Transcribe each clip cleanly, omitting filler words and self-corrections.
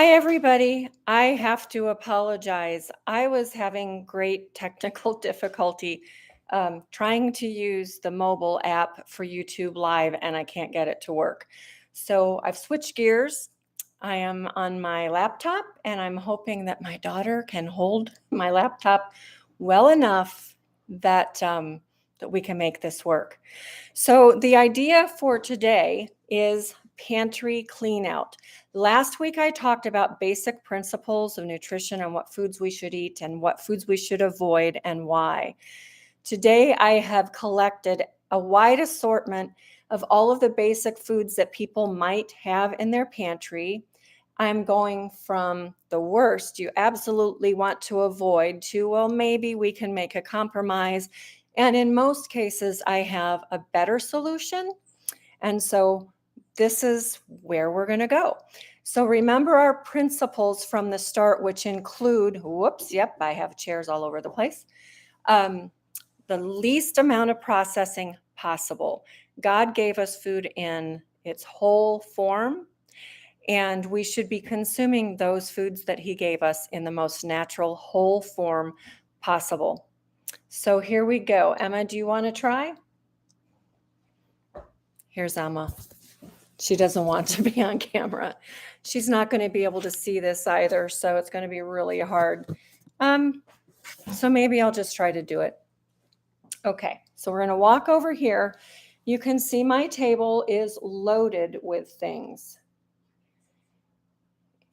Hi, everybody. I have to apologize. I was having great technical difficulty trying to use the mobile app for YouTube Live, and I can't get it to work. So I've switched gears. I am on my laptop, and I'm hoping that my daughter can hold my laptop well enough that we can make this work. So the idea for today is pantry clean out. Last week, I talked about basic principles of nutrition and what foods we should eat and what foods we should avoid and why. Today, I have collected a wide assortment of all of the basic foods that people might have in their pantry. I'm going from the worst you absolutely want to avoid to, well, maybe we can make a compromise. And in most cases, I have a better solution. And so this is where we're going to go. So remember our principles from the start, which include, I have chairs all over the place. The least amount of processing possible. God gave us food in its whole form, and we should be consuming those foods that he gave us in the most natural, whole form possible. So here we go. Emma, do you want to try? Here's Emma. She doesn't want to be on camera. She's not going to be able to see this either, so it's going to be really hard. So maybe I'll just try to do it. Okay, so we're going to walk over here. You can see my table is loaded with things.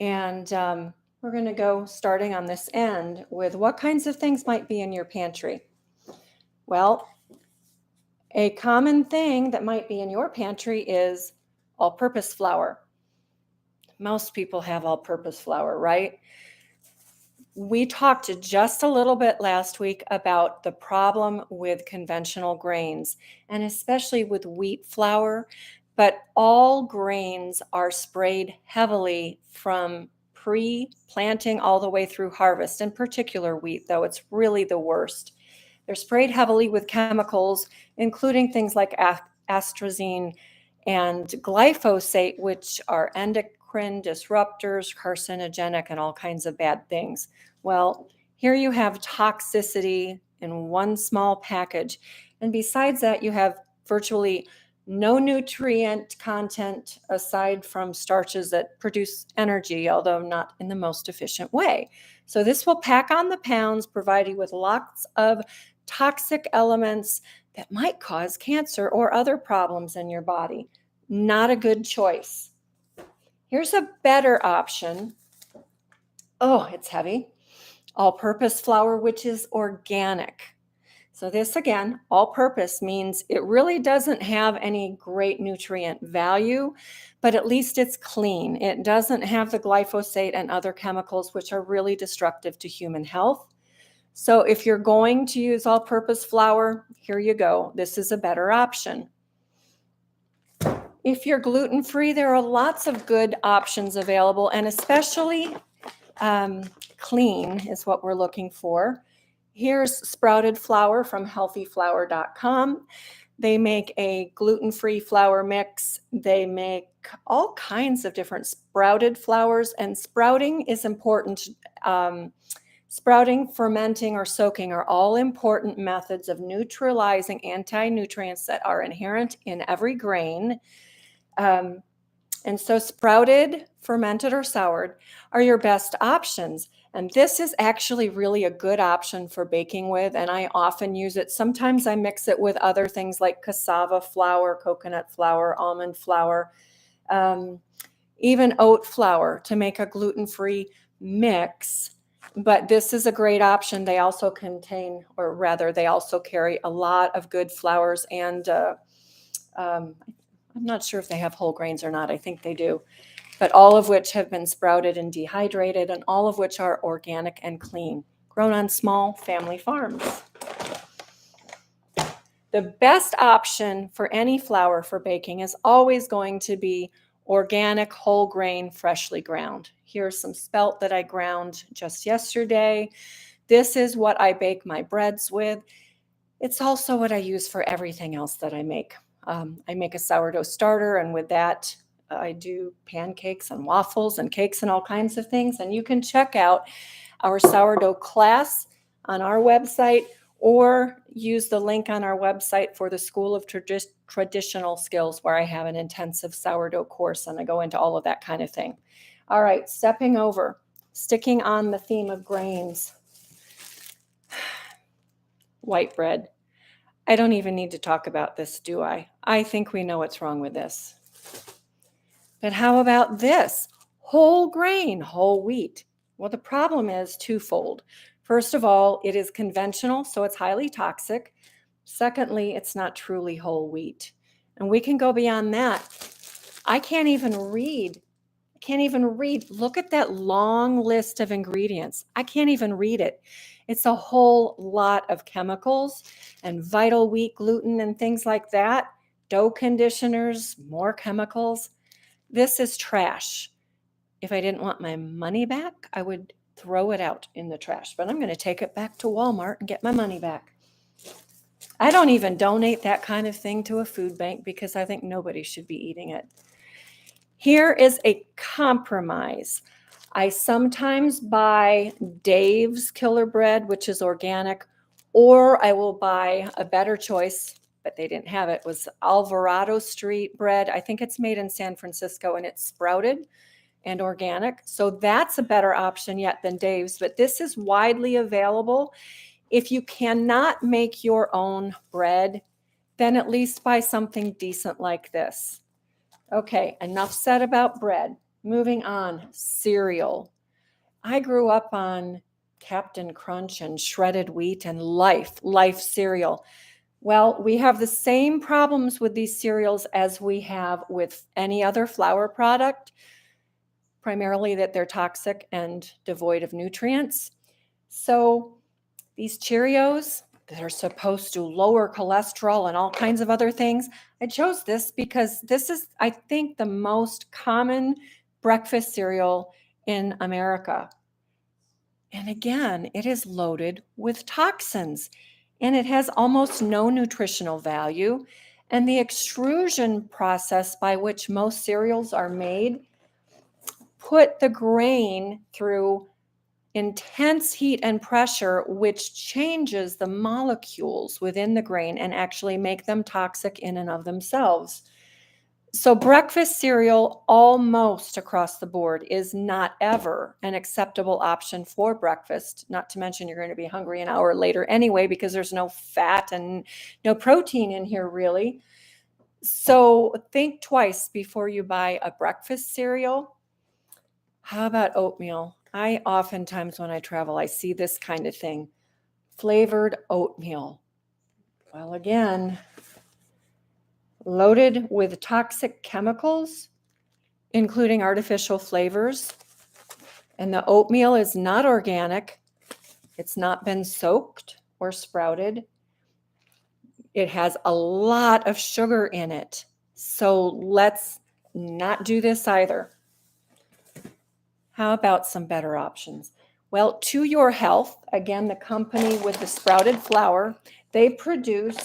And we're going to go starting on this end with what kinds of things might be in your pantry. Well, a common thing that might be in your pantry is all-purpose flour. Most people have all-purpose flour, right? We talked just a little bit last week about the problem with conventional grains, and especially with wheat flour, but all grains are sprayed heavily from pre-planting all the way through harvest, in particular wheat, though it's really the worst. They're sprayed heavily with chemicals, including things like atrazine and glyphosate, which are endocrine disruptors, carcinogenic, and all kinds of bad things. Well, here you have toxicity in one small package. And besides that, you have virtually no nutrient content aside from starches that produce energy, although not in the most efficient way. So this will pack on the pounds, provide you with lots of toxic elements that might cause cancer or other problems in your body. Not a good choice. Here's a better option. Oh, it's heavy. All-purpose flour, which is organic. So this, again, all-purpose means it really doesn't have any great nutrient value, but at least it's clean. It doesn't have the glyphosate and other chemicals which are really destructive to human health. So if you're going to use all-purpose flour, here you go. This is a better option. If you're gluten-free, there are lots of good options available, and especially clean is what we're looking for. Here's sprouted flour from healthyflour.com. They make a gluten-free flour mix. They make all kinds of different sprouted flours, and sprouting is important. Sprouting, fermenting, or soaking are all important methods of neutralizing anti-nutrients that are inherent in every grain. And so sprouted, fermented, or soured are your best options. And this is actually really a good option for baking with, and I often use it. Sometimes I mix it with other things like cassava flour, coconut flour, almond flour, even oat flour to make a gluten-free mix. But this is a great option. They also contain, or rather, they also carry a lot of good flours, and I'm not sure if they have whole grains or not. I think they do. But all of which have been sprouted and dehydrated, and all of which are organic and clean, grown on small family farms. The best option for any flour for baking is always going to be organic, whole grain, freshly ground. Here's some spelt that I ground just yesterday. This is what I bake my breads with. It's also what I use for everything else that I make. I make a sourdough starter, and with that, I do pancakes and waffles and cakes and all kinds of things. And you can check out our sourdough class on our website, or use the link on our website for the School of Traditional Skills, where I have an intensive sourdough course and I go into all of that kind of thing. All right, sticking on the theme of grains. White bread. I don't even need to talk about this, do I? I think we know what's wrong with this. But how about this? Whole grain, whole wheat. Well, the problem is twofold. First of all, it is conventional, so it's highly toxic. Secondly, it's not truly whole wheat. And we can go beyond that. I can't even read. Look at that long list of ingredients. I can't even read it. It's a whole lot of chemicals and vital wheat gluten and things like that. Dough conditioners, more chemicals. This is trash. If I didn't want my money back, I would throw it out in the trash. But I'm going to take it back to Walmart and get my money back. I don't even donate that kind of thing to a food bank because I think nobody should be eating it. Here is a compromise. I sometimes buy Dave's Killer Bread, which is organic, or I will buy a better choice, but they didn't have it, was Alvarado Street bread. I think it's made in San Francisco and it's sprouted and organic. So that's a better option yet than Dave's, but this is widely available. If you cannot make your own bread, then at least buy something decent like this. Okay, enough said about bread. Moving on, cereal. I grew up on Captain Crunch and shredded wheat and Life cereal. Well, we have the same problems with these cereals as we have with any other flour product, primarily that they're toxic and devoid of nutrients. So these Cheerios that are supposed to lower cholesterol and all kinds of other things, I chose this because this is, I think, the most common breakfast cereal in America. And again, it is loaded with toxins and it has almost no nutritional value. And the extrusion process by which most cereals are made put the grain through intense heat and pressure, which changes the molecules within the grain and actually make them toxic in and of themselves. So breakfast cereal almost across the board is not ever an acceptable option for breakfast, not to mention you're going to be hungry an hour later anyway because there's no fat and no protein in here really. So think twice before you buy a breakfast cereal. How about oatmeal? I oftentimes when I travel, I see this kind of thing, flavored oatmeal. Well, again, loaded with toxic chemicals, including artificial flavors. And the oatmeal is not organic. It's not been soaked or sprouted. It has a lot of sugar in it. So let's not do this either. How about some better options? Well, To Your Health, again, the company with the sprouted flour, they produce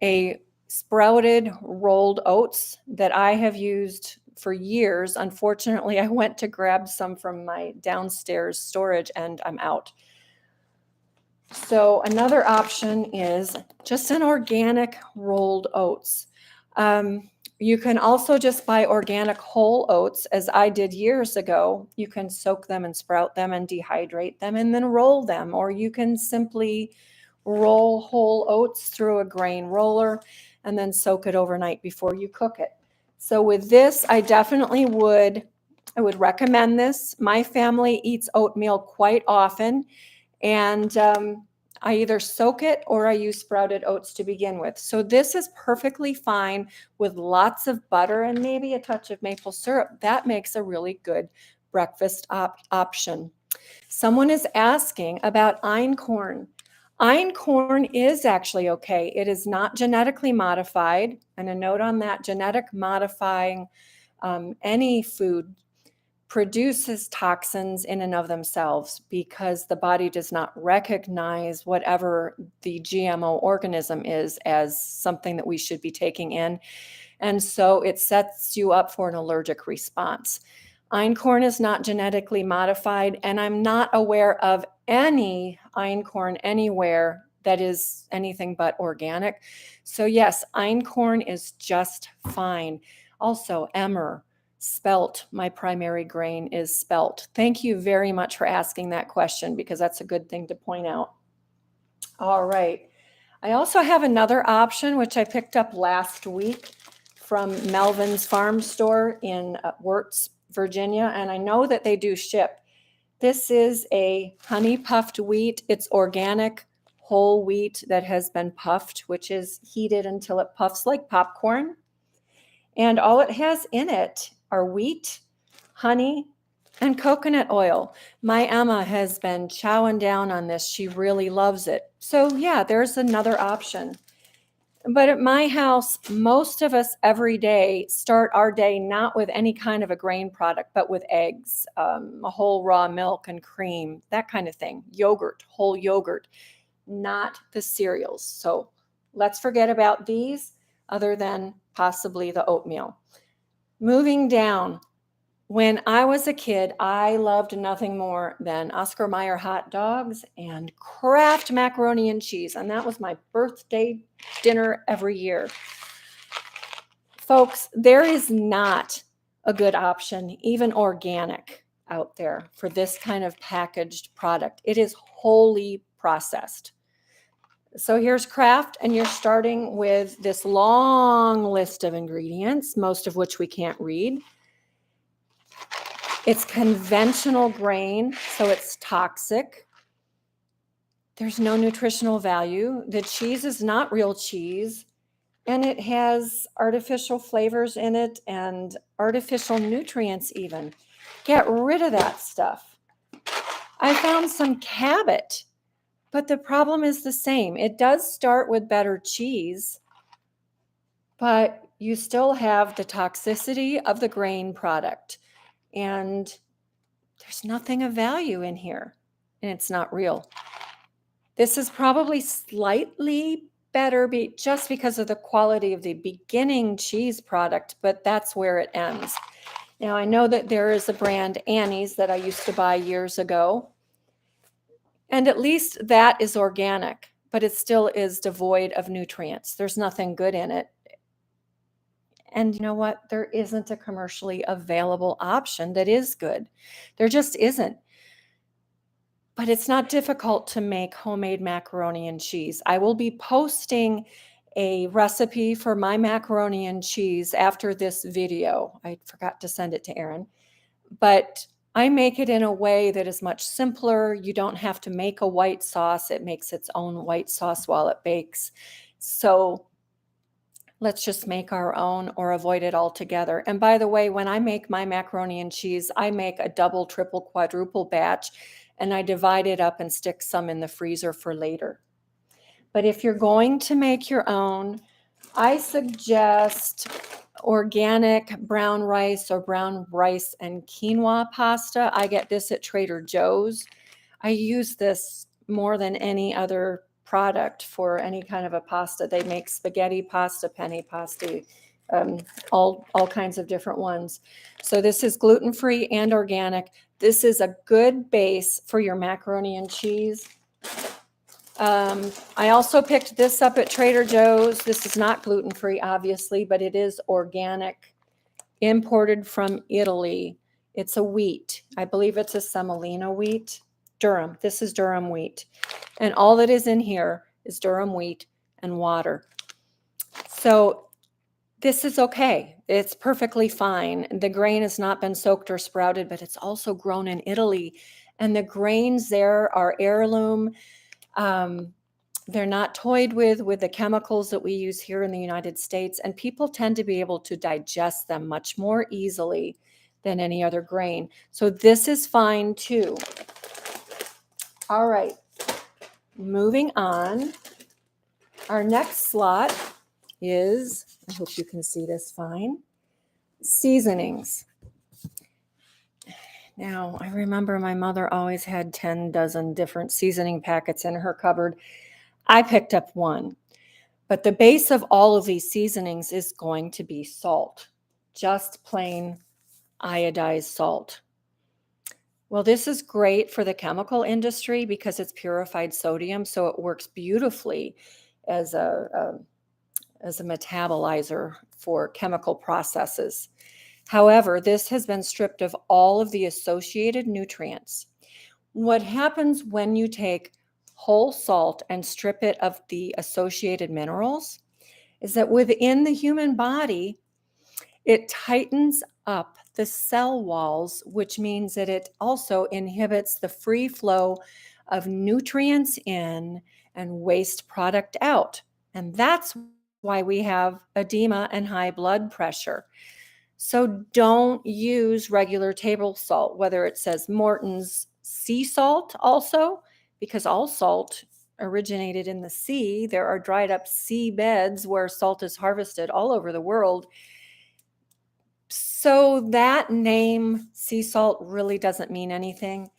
a sprouted rolled oats that I have used for years. Unfortunately, I went to grab some from my downstairs storage and I'm out. So another option is just an organic rolled oats. You can also just buy organic whole oats, as I did years ago. You can soak them and sprout them and dehydrate them and then roll them, or you can simply roll whole oats through a grain roller and then soak it overnight before you cook it. So with this, I would recommend this. My family eats oatmeal quite often, and I either soak it or I use sprouted oats to begin with. So this is perfectly fine with lots of butter and maybe a touch of maple syrup. That makes a really good breakfast option. Someone is asking about einkorn. Einkorn is actually okay. It is not genetically modified. And a note on that, genetic modifying any food produces toxins in and of themselves because the body does not recognize whatever the GMO organism is as something that we should be taking in. And so it sets you up for an allergic response. Einkorn is not genetically modified, and I'm not aware of any einkorn anywhere that is anything but organic. So yes, einkorn is just fine. Also, emmer, spelt, my primary grain is spelt. Thank you very much for asking that question, because that's a good thing to point out. All right. I also have another option, which I picked up last week from Melvin's Farm Store in Wirtz, Virginia, and I know that they do ship. This is a honey puffed wheat. It's organic whole wheat that has been puffed, which is heated until it puffs like popcorn. And all it has in it are wheat, honey, and coconut oil. My Emma has been chowing down on this. She really loves it. So yeah, there's another option. But at my house, most of us every day start our day not with any kind of a grain product, but with eggs, a whole raw milk and cream, that kind of thing. Yogurt, whole yogurt, not the cereals. So let's forget about these, other than possibly the oatmeal. Moving down, when I was a kid, I loved nothing more than Oscar Mayer hot dogs and Kraft macaroni and cheese. And that was my birthday dinner every year. Folks, there is not a good option, even organic, out there for this kind of packaged product. It is wholly processed. So here's Kraft, and you're starting with this long list of ingredients, most of which we can't read. It's conventional grain, so it's toxic. There's no nutritional value. The cheese is not real cheese, and it has artificial flavors in it and artificial nutrients even. Get rid of that stuff. I found some Cabot, but the problem is the same. It does start with better cheese, but you still have the toxicity of the grain product. And there's nothing of value in here, and it's not real. This is probably slightly better just because of the quality of the beginning cheese product, but that's where it ends. Now, I know that there is a brand, Annie's, that I used to buy years ago, and at least that is organic, but it still is devoid of nutrients. There's nothing good in it. And you know what? There isn't a commercially available option that is good. There just isn't. But it's not difficult to make homemade macaroni and cheese. I will be posting a recipe for my macaroni and cheese after this video. I forgot to send it to Erin. But I make it in a way that is much simpler. You don't have to make a white sauce. It makes its own white sauce while it bakes. So let's just make our own or avoid it altogether. And by the way, when I make my macaroni and cheese, I make a double, triple, quadruple batch, and I divide it up and stick some in the freezer for later. But if you're going to make your own, I suggest organic brown rice or brown rice and quinoa pasta. I get this at Trader Joe's. I use this more than any other product for any kind of a pasta. They make spaghetti pasta, penne pasta, all kinds of different ones. So this is gluten-free and organic. This is a good base for your macaroni and cheese. I also picked this up at Trader Joe's. This is not gluten-free, obviously, but it is organic, imported from Italy. It's a wheat. I believe it's a semolina wheat. Durham. This is Durham wheat. And all that is in here is Durham wheat and water. So this is okay. It's perfectly fine. The grain has not been soaked or sprouted, but it's also grown in Italy. And the grains there are heirloom. They're not toyed with the chemicals that we use here in the United States. And people tend to be able to digest them much more easily than any other grain. So this is fine too. All right, moving on. Our next slot is, I hope you can see this fine, seasonings. Now, I remember my mother always had 10 dozen different seasoning packets in her cupboard. I picked up one. But the base of all of these seasonings is going to be salt, just plain iodized salt. Well, this is great for the chemical industry because it's purified sodium, so it works beautifully as a metabolizer for chemical processes. However, this has been stripped of all of the associated nutrients. What happens when you take whole salt and strip it of the associated minerals is that within the human body, it tightens up the cell walls, which means that it also inhibits the free flow of nutrients in and waste product out. And that's why we have edema and high blood pressure. So don't use regular table salt, whether it says Morton's sea salt also, because all salt originated in the sea. There are dried up sea beds where salt is harvested all over the world. So that name, sea salt, really doesn't mean anything.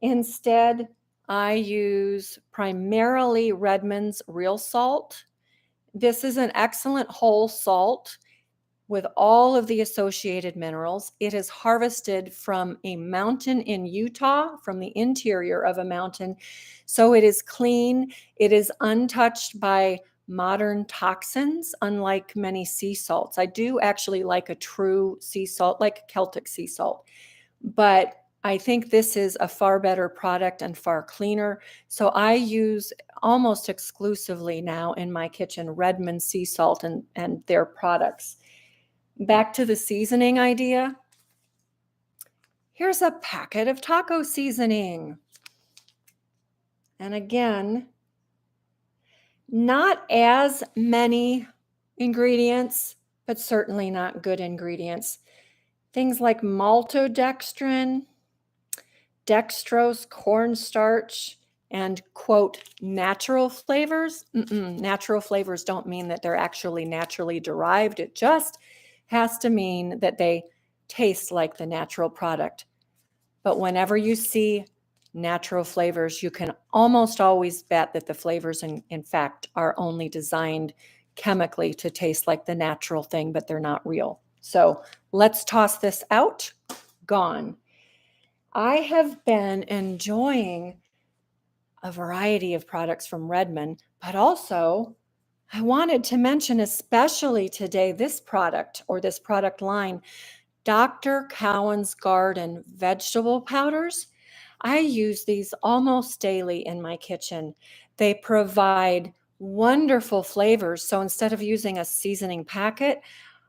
Instead, I use primarily Redmond's Real Salt. This is an excellent whole salt with all of the associated minerals. It is harvested from a mountain in Utah, from the interior of a mountain. So it is clean. It is untouched by modern toxins, unlike many sea salts. I do actually like a true sea salt, like Celtic sea salt. But I think this is a far better product and far cleaner. So I use almost exclusively now in my kitchen Redmond sea salt and their products. Back to the seasoning idea. Here's a packet of taco seasoning. And again, not as many ingredients, but certainly not good ingredients. Things like maltodextrin, dextrose, cornstarch, and quote, natural flavors. Natural flavors don't mean that they're actually naturally derived. It just has to mean that they taste like the natural product. But whenever you see natural flavors, you can almost always bet that the flavors, in fact, are only designed chemically to taste like the natural thing, but they're not real. So let's toss this out. Gone. I have been enjoying a variety of products from Redmond, but also I wanted to mention especially today this product or this product line, Dr. Cowan's Garden vegetable powders. I use these almost daily in my kitchen. They provide wonderful flavors. So instead of using a seasoning packet,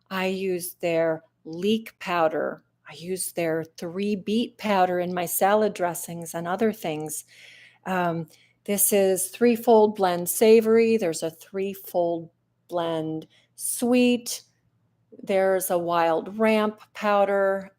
I use their leek powder. I use their 3-beet powder in my salad dressings and other things. This is 3-fold blend savory. There's a 3-fold blend sweet. There's a wild ramp powder.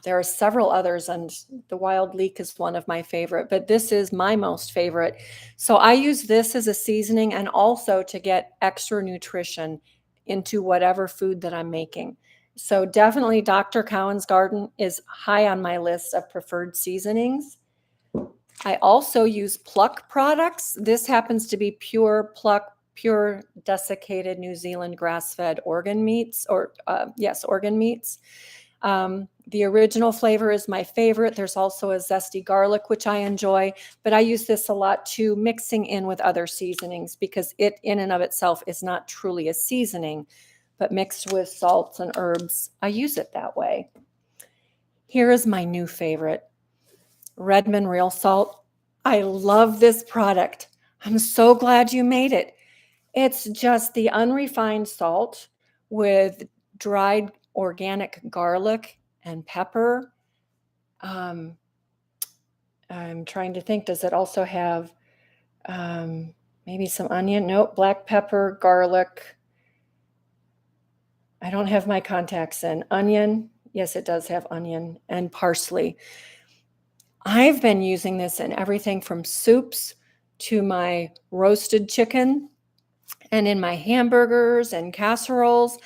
There are several others, and the wild leek is one of my favorite, but this is my most favorite. So I use this as a seasoning and also to get extra nutrition into whatever food that I'm making. So definitely Dr. Cowan's Garden is high on my list of preferred seasonings. I also use Pluck products. This happens to be pure Pluck, pure desiccated New Zealand grass-fed organ meats, organ meats. The original flavor is my favorite. There's also a zesty garlic, which I enjoy, but I use this a lot too, mixing in with other seasonings because it in and of itself is not truly a seasoning, but mixed with salts and herbs, I use it that way. Here is my new favorite, Redmond Real Salt. I love this product. I'm so glad you made it. It's just the unrefined salt with dried organic garlic and pepper. I'm trying to think, does it also have maybe some onion? Nope, black pepper, garlic. I don't have my contacts in. Onion, yes, it does have onion and parsley. I've been using this in everything from soups to my roasted chicken and in my hamburgers and casseroles.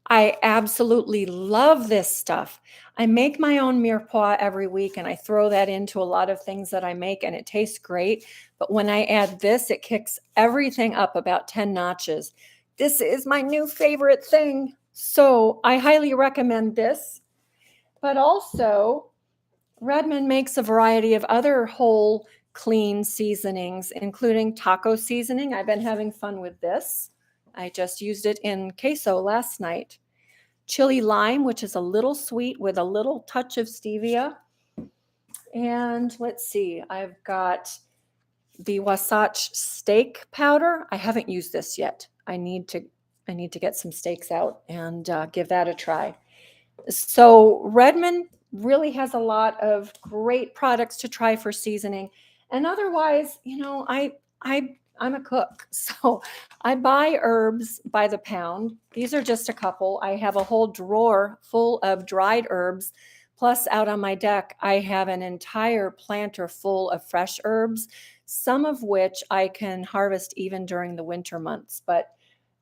I absolutely love this stuff. I make my own mirepoix every week and I throw that into a lot of things that I make and it tastes great. But when I add this, it kicks everything up about 10 notches. This is my new favorite thing. So I highly recommend this. But also, Redmond makes a variety of other whole clean seasonings, including taco seasoning. I've been having fun with this. I just used it in queso last night. Chili lime, which is a little sweet with a little touch of stevia. And let's see, I've got the Wasatch steak powder. I haven't used this yet. I need to get some steaks out and give that a try. So Redmond really has a lot of great products to try for seasoning. And otherwise, I'm a cook. So I buy herbs by the pound. These are just a couple. I have a whole drawer full of dried herbs. Plus, out on my deck, I have an entire planter full of fresh herbs, some of which I can harvest even during the winter months. But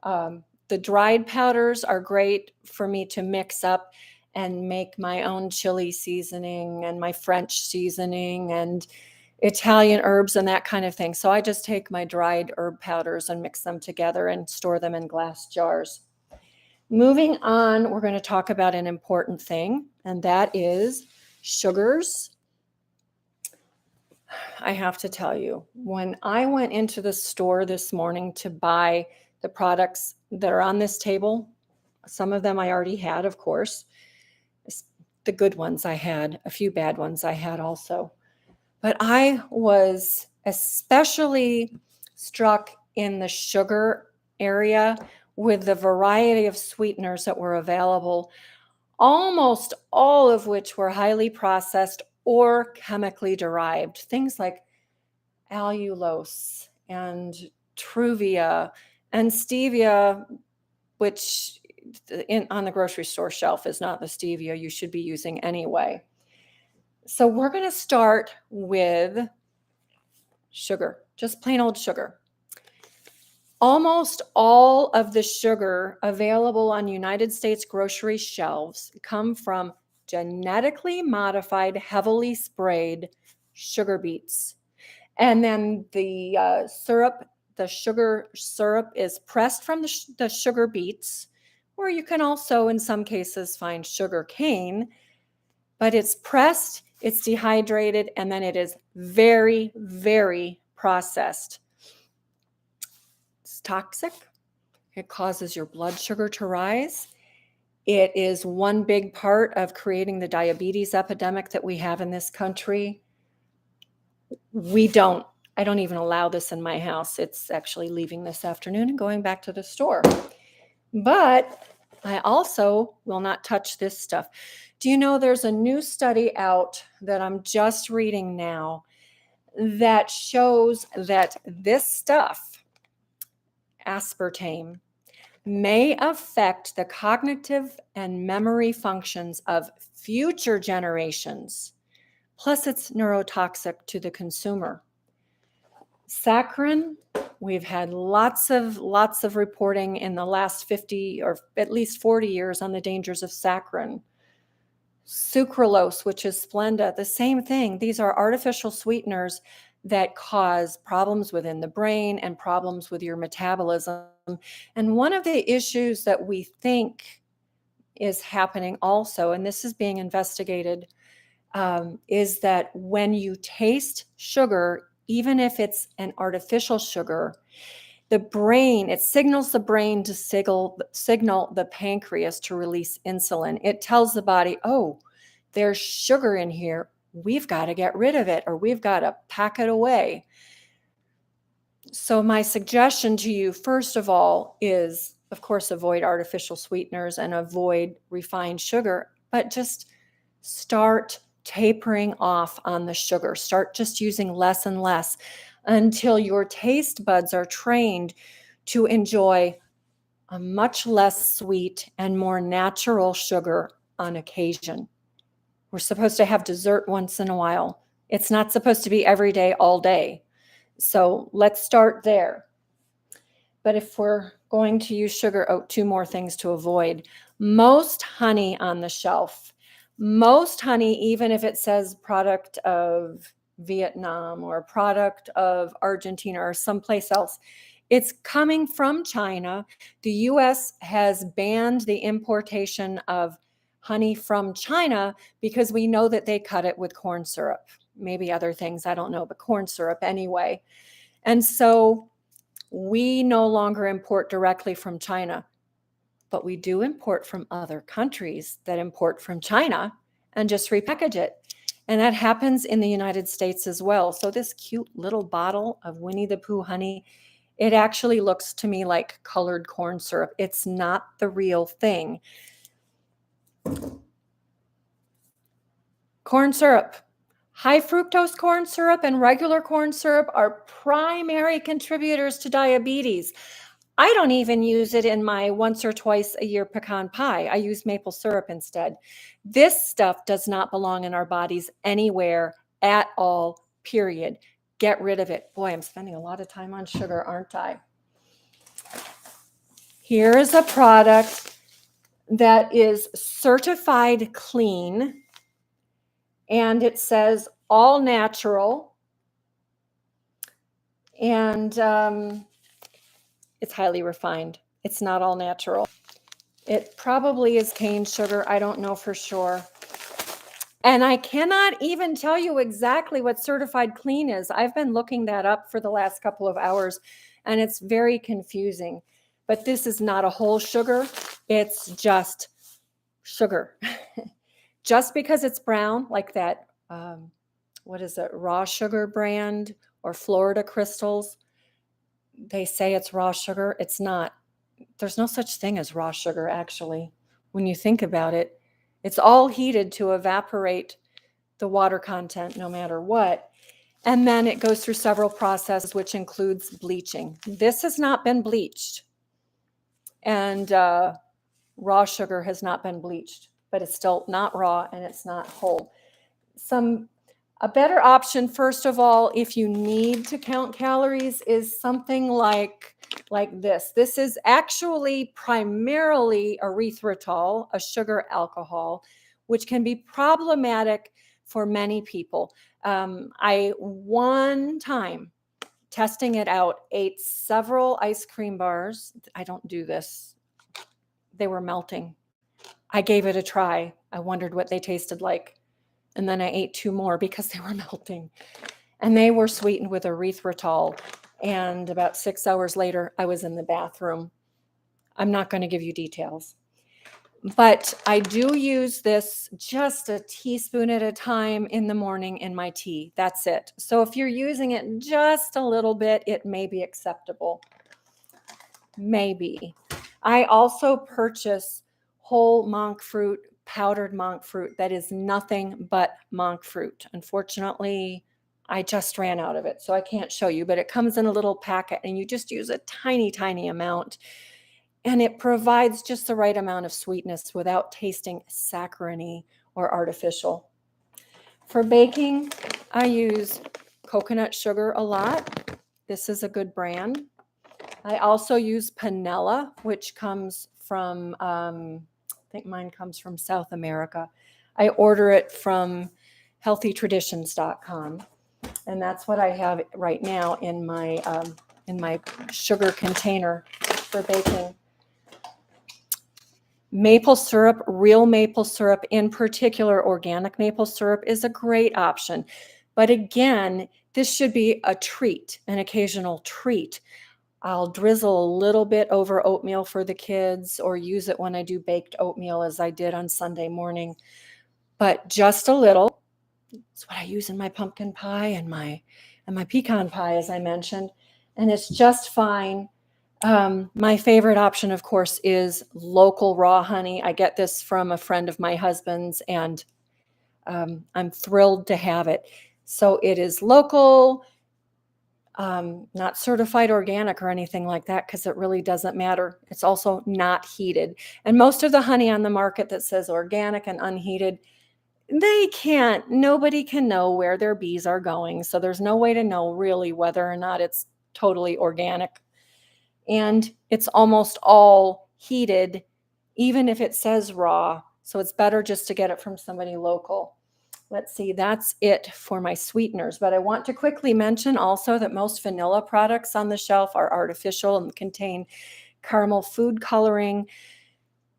the dried powders are great for me to mix up and make my own chili seasoning and my French seasoning and Italian herbs and that kind of thing. So I just take my dried herb powders and mix them together and store them in glass jars. Moving on, we're going to talk about an important thing, and that is sugars. I have to tell you, when I went into the store this morning to buy the products that are on this table, some of them I already had, of course. The good ones I had, a few bad ones I had also. But I was especially struck in the sugar area with the variety of sweeteners that were available, almost all of which were highly processed or chemically derived. Things like allulose and truvia and stevia, which on the grocery store shelf is not the stevia you should be using anyway. So we're going to start with sugar, just plain old sugar. Almost all of the sugar available on United States grocery shelves come from genetically modified, heavily sprayed sugar beets. And then the sugar syrup is pressed from the sugar beets, or you can also, in some cases, find sugar cane, but it's pressed, it's dehydrated, and then it is very, very processed. It's toxic. It causes your blood sugar to rise. It is one big part of creating the diabetes epidemic that we have in this country. I don't even allow this in my house. It's actually leaving this afternoon and going back to the store. But I also will not touch this stuff. Do you know there's a new study out that I'm just reading now that shows that this stuff, aspartame, may affect the cognitive and memory functions of future generations. Plus, it's neurotoxic to the consumer. Saccharin, we've had lots of reporting in the last 50 or at least 40 years on the dangers of saccharin. Sucralose, which is Splenda, the same thing. These are artificial sweeteners that cause problems within the brain and problems with your metabolism. And one of the issues that we think is happening also, and this is being investigated, is that when you taste sugar, even if it's an artificial sugar, it signals the brain to signal the pancreas to release insulin. It tells the body, oh, there's sugar in here. We've got to get rid of it, or we've got to pack it away. So my suggestion to you, first of all, is, of course, avoid artificial sweeteners and avoid refined sugar, but just start tapering off on the sugar. Start just using less and less until your taste buds are trained to enjoy a much less sweet and more natural sugar on occasion. We're supposed to have dessert once in a while. It's not supposed to be every day, all day. So let's start there. But if we're going to use sugar, two more things to avoid. Most honey on the shelf, most honey, even if it says product of Vietnam or product of Argentina or someplace else, it's coming from China. The US has banned the importation of honey from China because we know that they cut it with corn syrup. Maybe other things, I don't know, but corn syrup anyway. And so we no longer import directly from China, but we do import from other countries that import from China and just repackage it. And that happens in the United States as well. So this cute little bottle of Winnie the Pooh honey, it actually looks to me like colored corn syrup. It's not the real thing. Corn syrup. High fructose corn syrup and regular corn syrup are primary contributors to diabetes. I don't even use it in my once or twice a year pecan pie. I use maple syrup instead. This stuff does not belong in our bodies anywhere at all, period. Get rid of it. Boy, I'm spending a lot of time on sugar, aren't I? Here is a product that is certified clean, and it says all natural, and it's highly refined. It's not all natural. It probably is cane sugar. I don't know for sure. And I cannot even tell you exactly what certified clean is. I've been looking that up for the last couple of hours, and it's very confusing. But this is not a whole sugar. It's just sugar. Just because it's brown, like that, what is it, raw sugar brand or Florida Crystals, they say it's raw sugar. It's not. There's no such thing as raw sugar, actually. When you think about it, it's all heated to evaporate the water content no matter what. And then it goes through several processes, which includes bleaching. This has not been bleached. And raw sugar has not been bleached, but it's still not raw and it's not whole. A better option, first of all, if you need to count calories, is something like this. This is actually primarily erythritol, a sugar alcohol, which can be problematic for many people. I one time, testing it out, ate several ice cream bars. I don't do this. They were melting. I gave it a try. I wondered what they tasted like. And then I ate 2 more because they were melting. And they were sweetened with erythritol. And about 6 hours later, I was in the bathroom. I'm not going to give you details. But I do use this just a teaspoon at a time in the morning in my tea. That's it. So if you're using it just a little bit, it may be acceptable. Maybe. I also purchase whole monk fruit, powdered monk fruit that is nothing but monk fruit. Unfortunately, I just ran out of it, so I can't show you, but it comes in a little packet and you just use a tiny, tiny amount. And it provides just the right amount of sweetness without tasting saccharine or artificial. For baking, I use coconut sugar a lot. This is a good brand. I also use panela, which comes from, I think mine comes from South America. I order it from healthytraditions.com. And that's what I have right now in my sugar container for baking. Maple syrup, real maple syrup, in particular organic maple syrup, is a great option. But again, this should be a treat, an occasional treat. I'll drizzle a little bit over oatmeal for the kids or use it when I do baked oatmeal, as I did on Sunday morning. But just a little. It's what I use in my pumpkin pie and my pecan pie, as I mentioned. And it's just fine. My favorite option, of course, is local raw honey. I get this from a friend of my husband's, and I'm thrilled to have it. So it is local, not certified organic or anything like that, because it really doesn't matter. It's also not heated. And most of the honey on the market that says organic and unheated, nobody can know where their bees are going. So there's no way to know really whether or not it's totally organic. And it's almost all heated even if it says raw. So it's better just to get it from somebody local. Let's see, that's it for my sweeteners. But I want to quickly mention also that most vanilla products on the shelf are artificial and contain caramel food coloring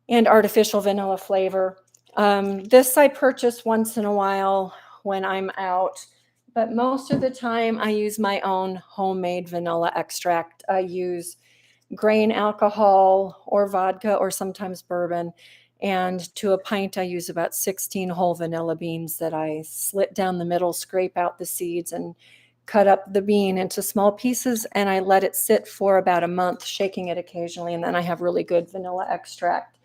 and artificial vanilla flavor. This I purchase once in a while when I'm out, but most of the time I use my own homemade vanilla extract. I use grain alcohol or vodka or sometimes bourbon. And to a pint, I use about 16 whole vanilla beans that I slit down the middle, scrape out the seeds, and cut up the bean into small pieces. And I let it sit for about a month, shaking it occasionally. And then I have really good vanilla extract.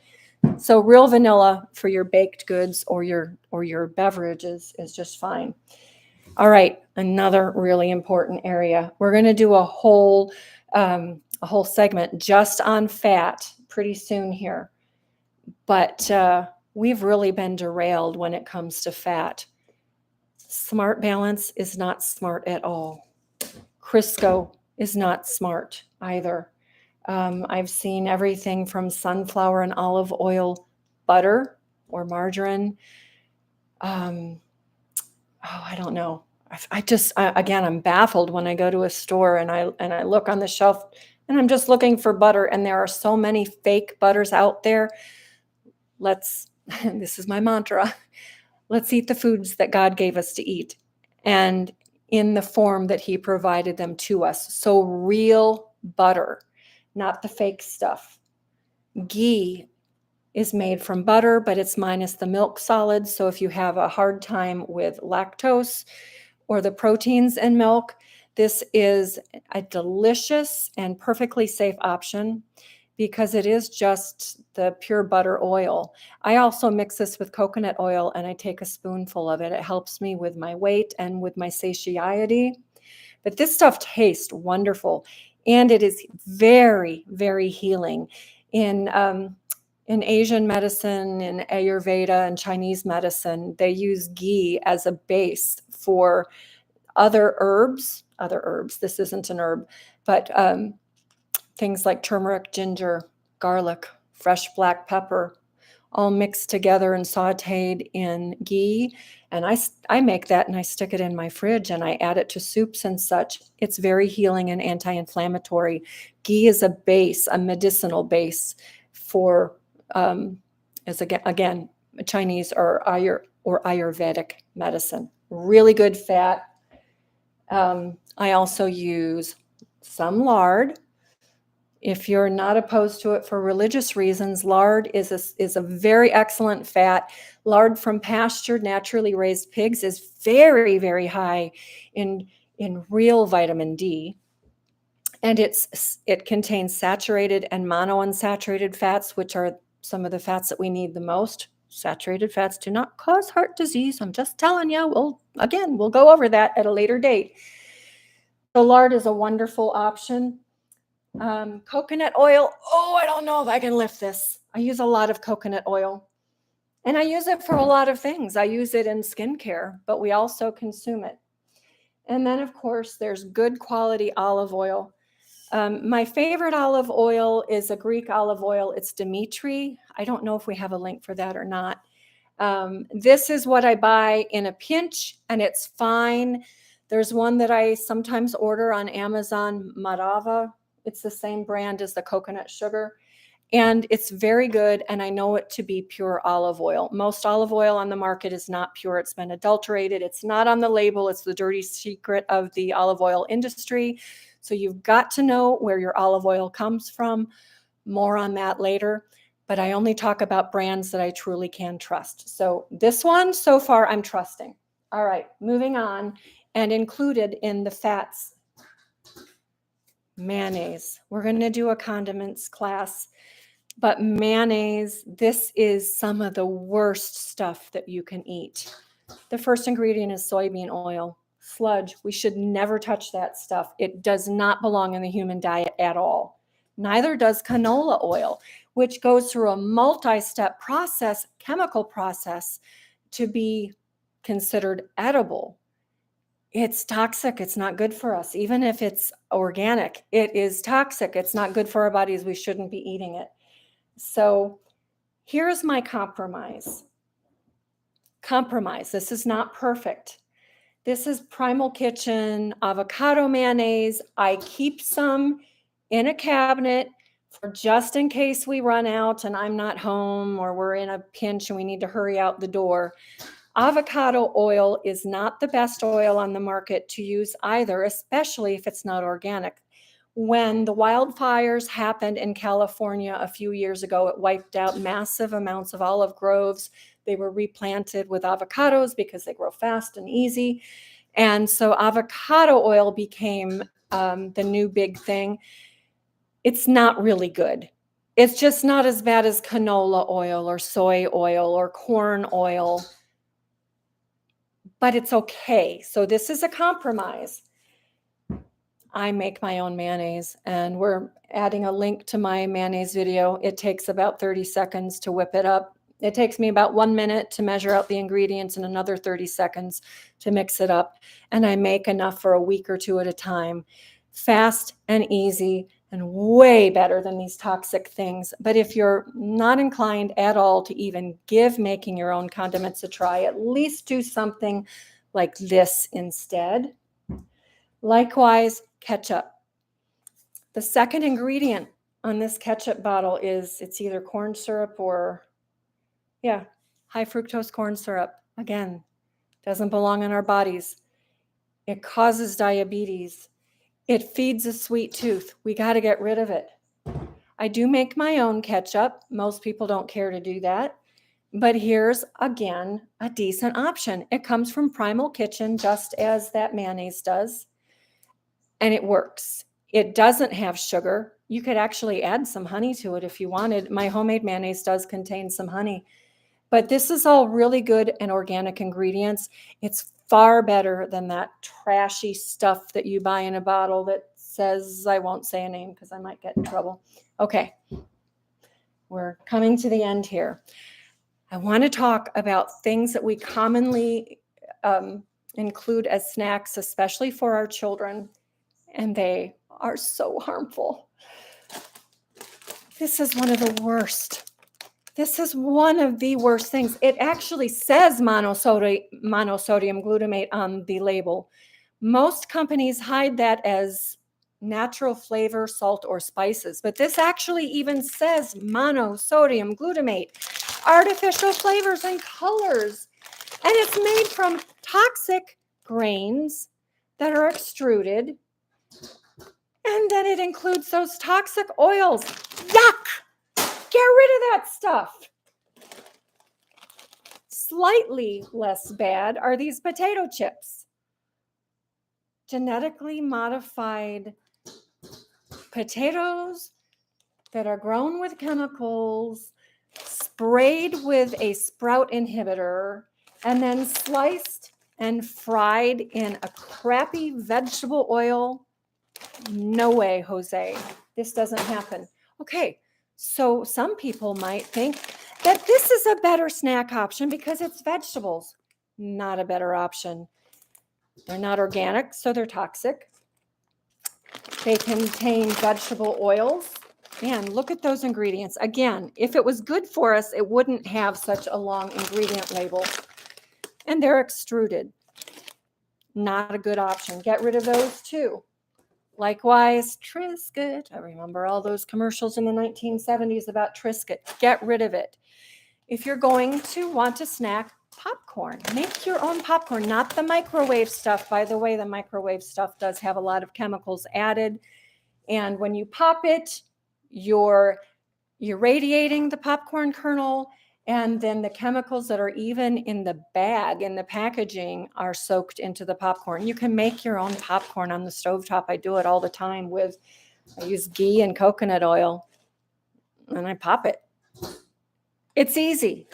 So real vanilla for your baked goods or your beverages is just fine. All right, another really important area. We're going to do a whole segment just on fat pretty soon here. But we've really been derailed when it comes to fat. Smart Balance is not smart at all. Crisco is not smart either. I've seen everything from sunflower and olive oil butter or margarine. I don't know. Again, I'm baffled when I go to a store and I look on the shelf and I'm just looking for butter, and there are so many fake butters out there. This is my mantra, let's eat the foods that God gave us to eat and in the form that he provided them to us. So real butter, not the fake stuff. Ghee is made from butter, but it's minus the milk solids. So if you have a hard time with lactose or the proteins in milk, this is a delicious and perfectly safe option because it is just the pure butter oil. I also mix this with coconut oil and I take a spoonful of it. It helps me with my weight and with my satiety. But this stuff tastes wonderful, and it is very, very healing. In Asian medicine, in Ayurveda and Chinese medicine, they use ghee as a base for other herbs. This isn't an herb, but things like turmeric, ginger, garlic, fresh black pepper, all mixed together and sauteed in ghee. And I make that and I stick it in my fridge and I add it to soups and such. It's very healing and anti-inflammatory. Ghee is a base, a medicinal base for, as again, Chinese or Ayurvedic medicine. Really good fat. I also use some lard. If you're not opposed to it for religious reasons, lard is a very excellent fat. Lard from pastured, naturally raised pigs is very, very high in real vitamin D. And it contains saturated and monounsaturated fats, which are some of the fats that we need the most. Saturated fats do not cause heart disease. I'm just telling you. We'll go over that at a later date. So lard is a wonderful option. Coconut oil. Oh, I don't know if I can lift this. I use a lot of coconut oil, and I use it for a lot of things. I use it in skincare, but we also consume it. And then, of course, there's good quality olive oil. My favorite olive oil is a Greek olive oil. It's Dimitri. I don't know if we have a link for that or not. This is what I buy in a pinch, and it's fine. There's one that I sometimes order on Amazon, Marava. It's the same brand as the coconut sugar, and it's very good, and I know it to be pure olive oil. Most olive oil on the market is not pure. It's been adulterated. It's not on the label. It's the dirty secret of the olive oil industry. So you've got to know where your olive oil comes from. More on that later, but I only talk about brands that I truly can trust. So this one, so far, I'm trusting. All right, moving on, and included in the fats, mayonnaise. We're going to do a condiments class, but mayonnaise, this is some of the worst stuff that you can eat. The first ingredient is soybean oil, sludge. We should never touch that stuff. It does not belong in the human diet at all. Neither does canola oil, which goes through a multi-step process, chemical process, to be considered edible. It's toxic. It's not good for us. Even if it's organic, it is toxic. It's not good for our bodies. We shouldn't be eating it. So Here's my compromise. This is not perfect. This is Primal Kitchen avocado mayonnaise. I keep some in a cabinet for just in case we run out and I'm not home or we're in a pinch and we need to hurry out the door. Avocado oil is not the best oil on the market to use either, especially if it's not organic. When the wildfires happened in California a few years ago, it wiped out massive amounts of olive groves. They were replanted with avocados because they grow fast and easy. And so avocado oil became the new big thing. It's not really good. It's just not as bad as canola oil or soy oil or corn oil, but it's okay. So this is a compromise. I make my own mayonnaise, and we're adding a link to my mayonnaise video. It takes about 30 seconds to whip it up. It takes me about 1 minute to measure out the ingredients and another 30 seconds to mix it up. And I make enough for a week or two at a time. Fast and easy and way better than these toxic things. But if you're not inclined at all to even give making your own condiments a try, at least do something like this instead. Likewise, ketchup. The second ingredient on this ketchup bottle is it's either corn syrup or, high fructose corn syrup. Again, doesn't belong in our bodies. It causes diabetes. It feeds a sweet tooth. We got to get rid of it. I do make my own ketchup. Most people don't care to do that. But here's, again, a decent option. It comes from Primal Kitchen, just as that mayonnaise does. And it works. It doesn't have sugar. You could actually add some honey to it if you wanted. My homemade mayonnaise does contain some honey. But this is all really good and organic ingredients. It's far better than that trashy stuff that you buy in a bottle that says, I won't say a name because I might get in trouble. Okay, we're coming to the end here. I want to talk about things that we commonly include as snacks, especially for our children, and they are so harmful. This is one of the worst. This is one of the worst things. It actually says monosodium glutamate on the label. Most companies hide that as natural flavor, salt, or spices, but this actually even says monosodium glutamate, artificial flavors and colors. And it's made from toxic grains that are extruded. And then it includes those toxic oils. Yuck! Get rid of that stuff. Slightly less bad are these potato chips. Genetically modified potatoes that are grown with chemicals, sprayed with a sprout inhibitor, and then sliced and fried in a crappy vegetable oil. No way, Jose. This doesn't happen. Okay. So some people might think that this is a better snack option because it's vegetables. Not a better option. They're not organic, so they're toxic. They contain vegetable oils. Man, look at those ingredients. Again, if it was good for us, it wouldn't have such a long ingredient label. And they're extruded. Not a good option. Get rid of those too. Likewise, Triscuit. I remember all those commercials in the 1970s about Triscuit. Get rid of it. If you're going to want to snack, popcorn. Make your own popcorn, not the microwave stuff. By the way, the microwave stuff does have a lot of chemicals added. And when you pop it, you're irradiating the popcorn kernel, and then the chemicals that are even in the bag, in the packaging, are soaked into the popcorn. You can make your own popcorn on the stovetop. I do it all the time I use ghee and coconut oil, and I pop it. It's easy.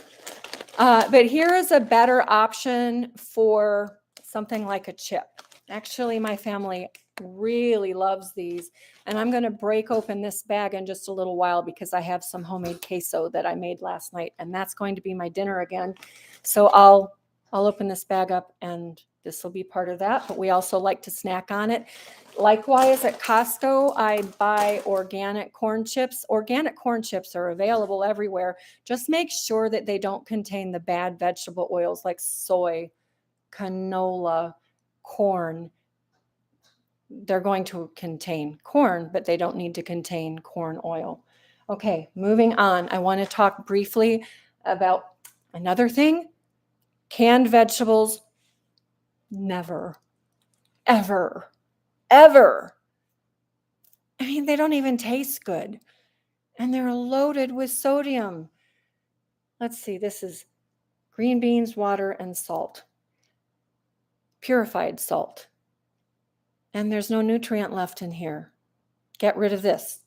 But here is a better option for something like a chip. Actually, my family really loves these. And I'm going to break open this bag in just a little while because I have some homemade queso that I made last night. And that's going to be my dinner again. So I'll open this bag up and this will be part of that. But we also like to snack on it. Likewise, at Costco, I buy organic corn chips. Organic corn chips are available everywhere. Just make sure that they don't contain the bad vegetable oils like soy, canola, corn. They're going to contain corn, but they don't need to contain corn oil. Okay, moving on. I want to talk briefly about another thing. Canned vegetables, never, ever, ever. I mean, they don't even taste good. And they're loaded with sodium. Let's see, this is green beans, water, and salt. Purified salt. And there's no nutrient left in here. Get rid of this.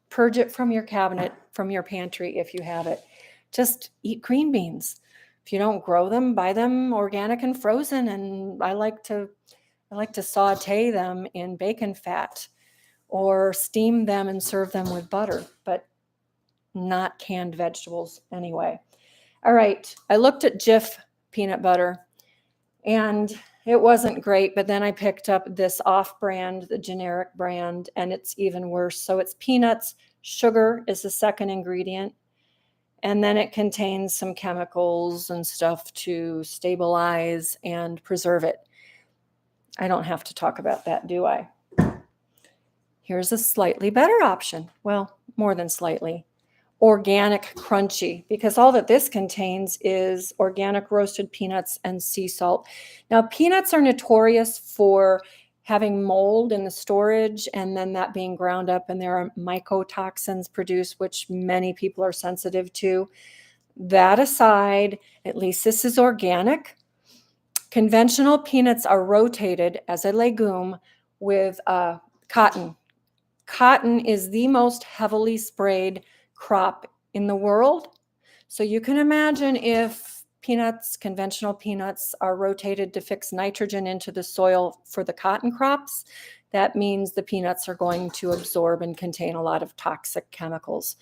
Purge it from your cabinet, from your pantry if you have it. Just eat green beans. If you don't grow them, buy them organic and frozen. And I like to saute them in bacon fat or steam them and serve them with butter, but not canned vegetables anyway. All right, I looked at Jif peanut butter and it wasn't great, but then I picked up this off-brand, the generic brand, and it's even worse. So it's peanuts, sugar is the second ingredient, and then it contains some chemicals and stuff to stabilize and preserve it. I don't have to talk about that, do I? Here's a slightly better option. Well, more than slightly. Organic crunchy, because all that this contains is organic roasted peanuts and sea salt. Now, peanuts are notorious for having mold in the storage and then that being ground up and there are mycotoxins produced, which many people are sensitive to. That aside, at least this is organic. Conventional peanuts are rotated as a legume with cotton. Cotton is the most heavily sprayed crop in the world. So you can imagine if peanuts, conventional peanuts, are rotated to fix nitrogen into the soil for the cotton crops, that means the peanuts are going to absorb and contain a lot of toxic chemicals.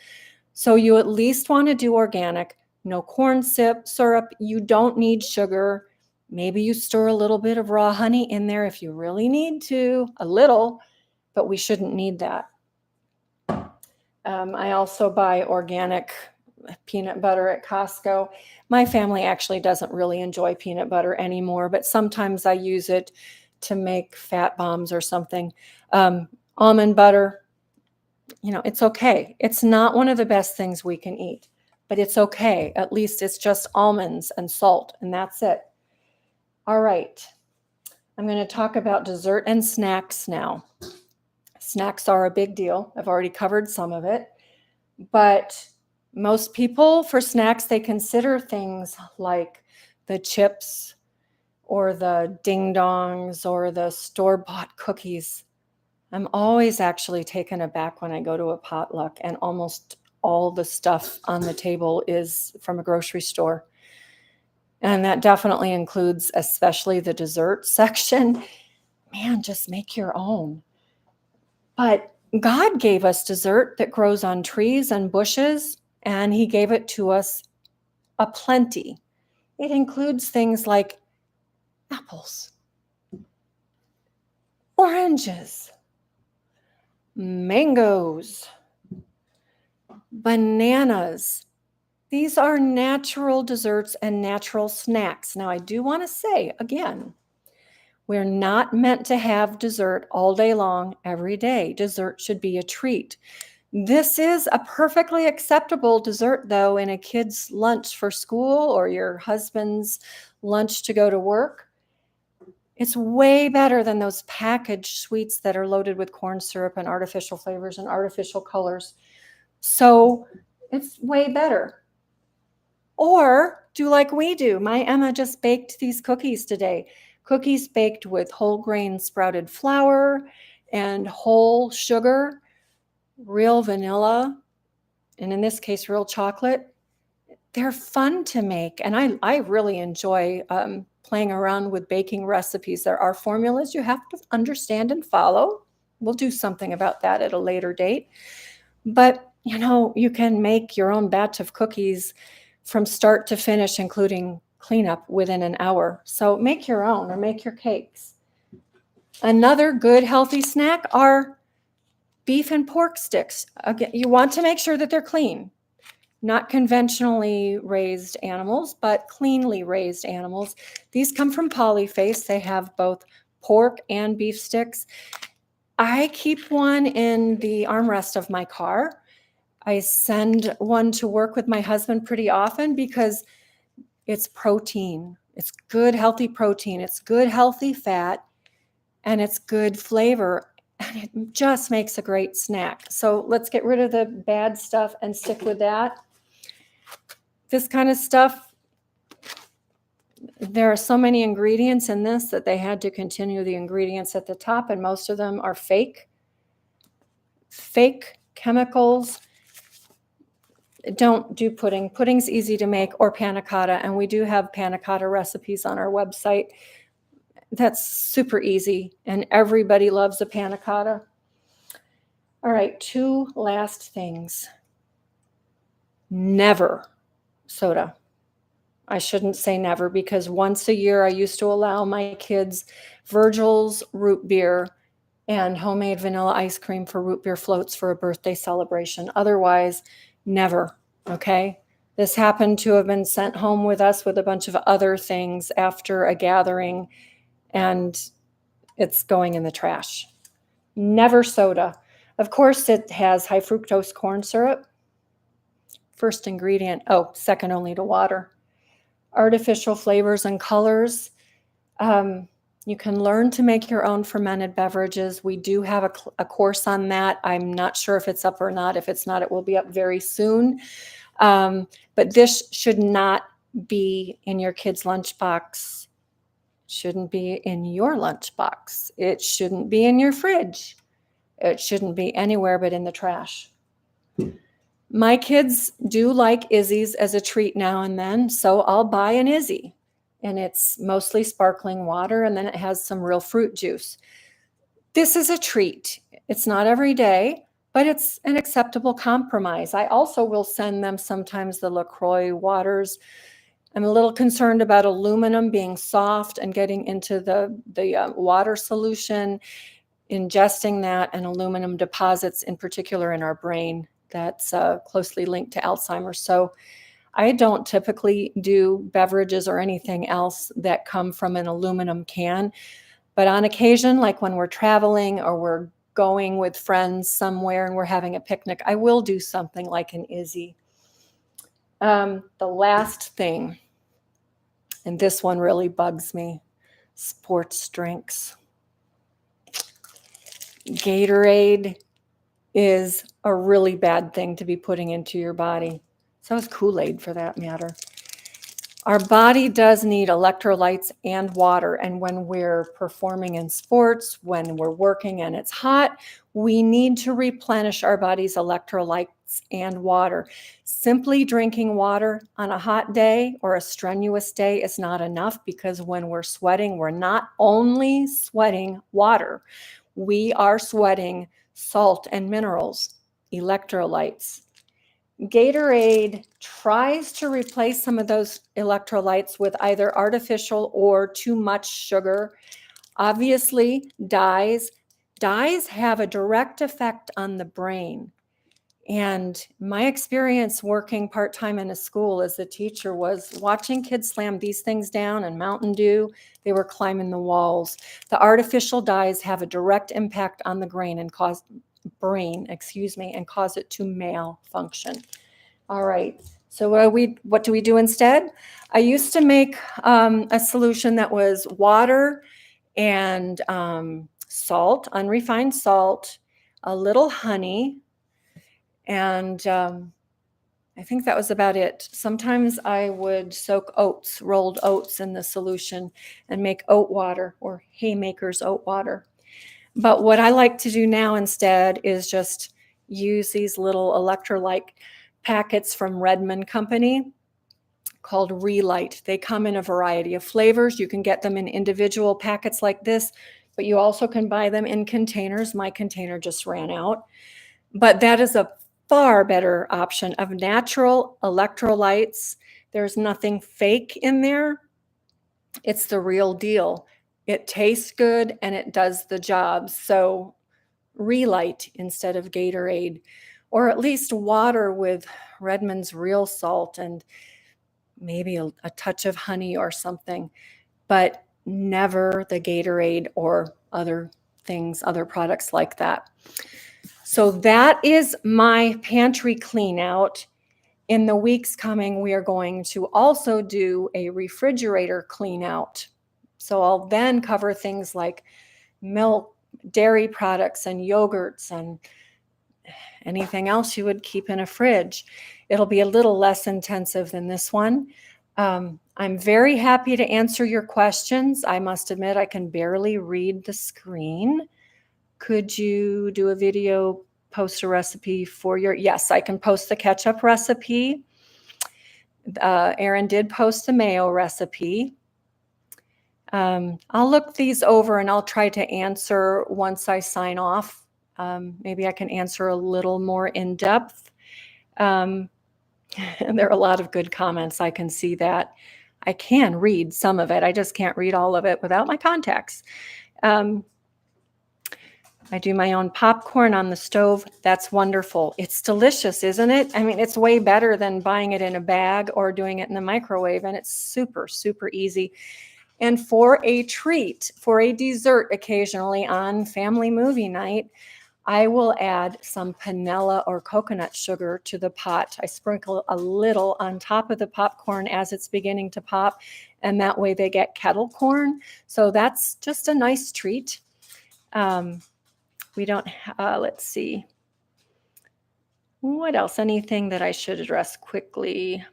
So you at least want to do organic, no corn syrup, you don't need sugar. Maybe you stir a little bit of raw honey in there if you really need to, a little, but we shouldn't need that. I also buy organic peanut butter at Costco. My family actually doesn't really enjoy peanut butter anymore, but sometimes I use it to make fat bombs or something. Almond butter, it's okay. It's not one of the best things we can eat, but it's okay. At least it's just almonds and salt, and that's it. All right. I'm going to talk about dessert and snacks now. Snacks are a big deal. I've already covered some of it, but most people for snacks, they consider things like the chips or the ding dongs or the store-bought cookies. I'm always actually taken aback when I go to a potluck and almost all the stuff on the table is from a grocery store. And that definitely includes especially the dessert section. Man, just make your own. But God gave us dessert that grows on trees and bushes, and he gave it to us aplenty. It includes things like apples, oranges, mangoes, bananas. These are natural desserts and natural snacks. Now, I do want to say again, we're not meant to have dessert all day long, every day. Dessert should be a treat. This is a perfectly acceptable dessert, though, in a kid's lunch for school or your husband's lunch to go to work. It's way better than those packaged sweets that are loaded with corn syrup and artificial flavors and artificial colors. So it's way better. Or do like we do. My Emma just baked these cookies today. Cookies baked with whole grain sprouted flour and whole sugar, real vanilla, and in this case, real chocolate. They're fun to make, and I really enjoy playing around with baking recipes. There are formulas you have to understand and follow. We'll do something about that at a later date. But, you can make your own batch of cookies from start to finish, including cleanup, within an hour. So make your own or make your cakes. Another good healthy snack are beef and pork sticks. Again, you want to make sure that they're clean. Not conventionally raised animals, but cleanly raised animals. These come from Polyface. They have both pork and beef sticks. I keep one in the armrest of my car. I send one to work with my husband pretty often because it's protein. It's good, healthy protein. It's good, healthy fat, and it's good flavor. And it just makes a great snack. So let's get rid of the bad stuff and stick with that. This kind of stuff, there are so many ingredients in this that they had to continue the ingredients at the top, and most of them are fake chemicals. Don't do pudding. Pudding's easy to make, or panna cotta, and we do have panna cotta recipes on our website. That's super easy, and everybody loves a panna cotta. All right, 2 last things. Never soda. I shouldn't say never, because once a year I used to allow my kids Virgil's root beer and homemade vanilla ice cream for root beer floats for a birthday celebration. Otherwise, never, okay? This happened to have been sent home with us with a bunch of other things after a gathering, and it's going in the trash. Never soda. Of course, it has high fructose corn syrup. First ingredient, second only to water. Artificial flavors and colors. You can learn to make your own fermented beverages. We do have a course on that. I'm not sure if it's up or not. If it's not, it will be up very soon. But this should not be in your kid's lunchbox. Shouldn't be in your lunchbox. It shouldn't be in your fridge. It shouldn't be anywhere but in the trash. My kids do like Izzy's as a treat now and then, so I'll buy an Izzy. And it's mostly sparkling water, and then it has some real fruit juice. This is a treat. It's not every day, but it's an acceptable compromise. I also will send them sometimes the LaCroix waters. I'm a little concerned about aluminum being soft and getting into the water solution, ingesting that, and aluminum deposits in particular in our brain. That's closely linked to Alzheimer's. So I don't typically do beverages or anything else that come from an aluminum can. But on occasion, like when we're traveling or we're going with friends somewhere and we're having a picnic, I will do something like an Izzy. The last thing, and this one really bugs me, sports drinks. Gatorade is a really bad thing to be putting into your body. So is Kool-Aid, for that matter. Our body does need electrolytes and water. And when we're performing in sports, when we're working and it's hot, we need to replenish our body's electrolytes and water. Simply drinking water on a hot day or a strenuous day is not enough, because when we're sweating, we're not only sweating water, we are sweating salt and minerals, electrolytes. Gatorade tries to replace some of those electrolytes with either artificial or too much sugar. Obviously, dyes have a direct effect on the brain. And my experience working part-time in a school as a teacher was watching kids slam these things down, and Mountain Dew, they were climbing the walls. The artificial dyes have a direct impact on the brain and cause it to malfunction. All right. So what do we do instead? I used to make a solution that was water and salt, unrefined salt, a little honey, and I think that was about it. Sometimes I would soak rolled oats in the solution and make oat water, or Haymaker's oat water. But what I like to do now instead is just use these little electrolyte packets from Redmond Company called Relight. They come in a variety of flavors. You can get them in individual packets like this, but you also can buy them in containers. My container just ran out. But that is a far better option of natural electrolytes. There's nothing fake in there. It's the real deal. It tastes good and it does the job. So Relight instead of Gatorade, or at least water with Redmond's Real Salt and maybe a touch of honey or something, but never the Gatorade or other things, other products like that. So that is my pantry clean out. In the weeks coming, we are going to also do a refrigerator clean out. So I'll then cover things like milk, dairy products, and yogurts, and anything else you would keep in a fridge. It'll be a little less intensive than this one. I'm very happy to answer your questions. I must admit, I can barely read the screen. Could you do a video, post a recipe for your, yes, I can post the ketchup recipe. Erin did post the mayo recipe. I'll look these over and I'll try to answer once I sign off. Maybe I can answer a little more in depth. And there are a lot of good comments. I can see that. I can read some of it. I just can't read all of it without my contacts. I do my own popcorn on the stove. That's wonderful. It's delicious, isn't it? I mean, it's way better than buying it in a bag or doing it in the microwave, and it's super, super easy. And for a treat, for a dessert occasionally on family movie night, I will add some panela or coconut sugar to the pot. I sprinkle a little on top of the popcorn as it's beginning to pop, and that way they get kettle corn. So that's just a nice treat. We don't, let's see. What else? Anything that I should address quickly?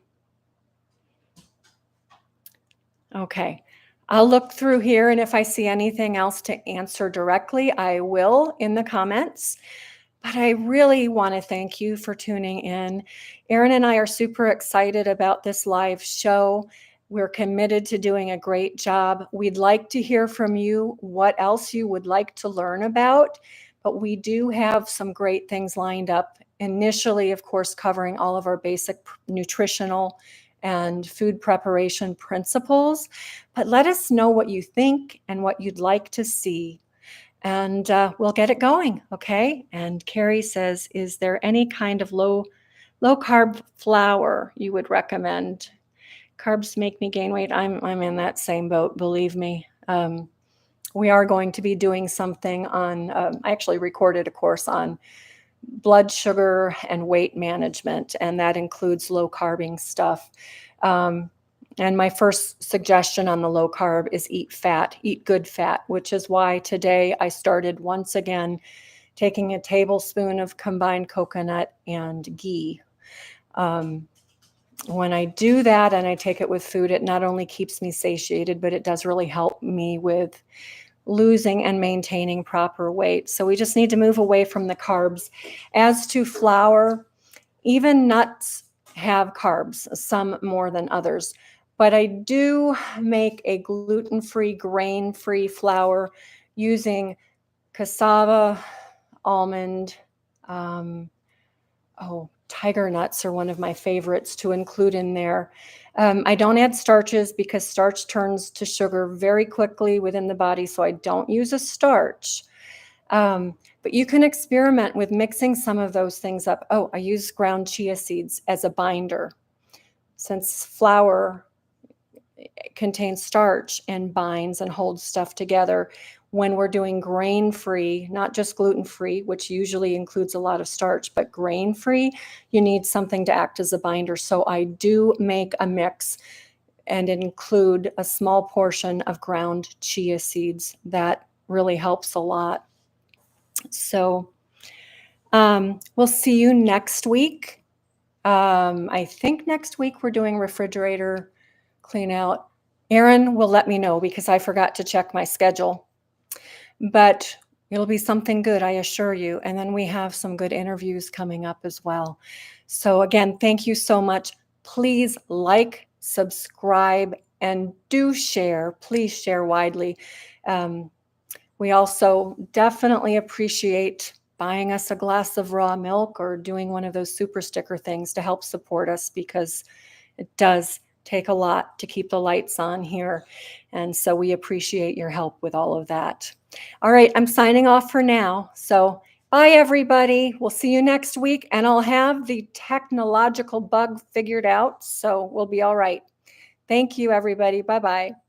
Okay. I'll look through here, and if I see anything else to answer directly, I will in the comments. But I really want to thank you for tuning in. Erin and I are super excited about this live show. We're committed to doing a great job. We'd like to hear from you what else you would like to learn about, but we do have some great things lined up. Initially, of course, covering all of our basic nutritional and food preparation principles. But let us know what you think and what you'd like to see. And we'll get it going, okay? And Carrie says, is there any kind of low carb flour you would recommend? Carbs make me gain weight. I'm in that same boat, believe me. We are going to be doing something on, I actually recorded a course on blood sugar and weight management, and that includes low carbing stuff. And my first suggestion on the low carb is eat good fat, which is why today I started once again taking a tablespoon of combined coconut and ghee. When I do that and I take it with food, it not only keeps me satiated, but it does really help me with losing and maintaining proper weight. So we just need to move away from the carbs. As to flour, even nuts have carbs, some more than others. But I do make a gluten-free, grain-free flour using cassava, almond, tiger nuts are one of my favorites to include in there. I don't add starches because starch turns to sugar very quickly within the body, so I don't use a starch. But you can experiment with mixing some of those things up. Oh, I use ground chia seeds as a binder. Since flour contains starch and binds and holds stuff together, when we're doing grain-free, not just gluten-free, which usually includes a lot of starch, but grain-free, you need something to act as a binder. So I do make a mix and include a small portion of ground chia seeds. That really helps a lot. So we'll see you next week. I think next week we're doing refrigerator clean out. Erin will let me know because I forgot to check my schedule. But it'll be something good, I assure you. And then we have some good interviews coming up as well. So again, thank you so much. Please like, subscribe, and do share. Please share widely. We also definitely appreciate buying us a glass of raw milk or doing one of those super sticker things to help support us, because it does take a lot to keep the lights on here. And so we appreciate your help with all of that. All right, I'm signing off for now. So bye, everybody. We'll see you next week, and I'll have the technological bug figured out, so we'll be all right. Thank you, everybody. Bye-bye.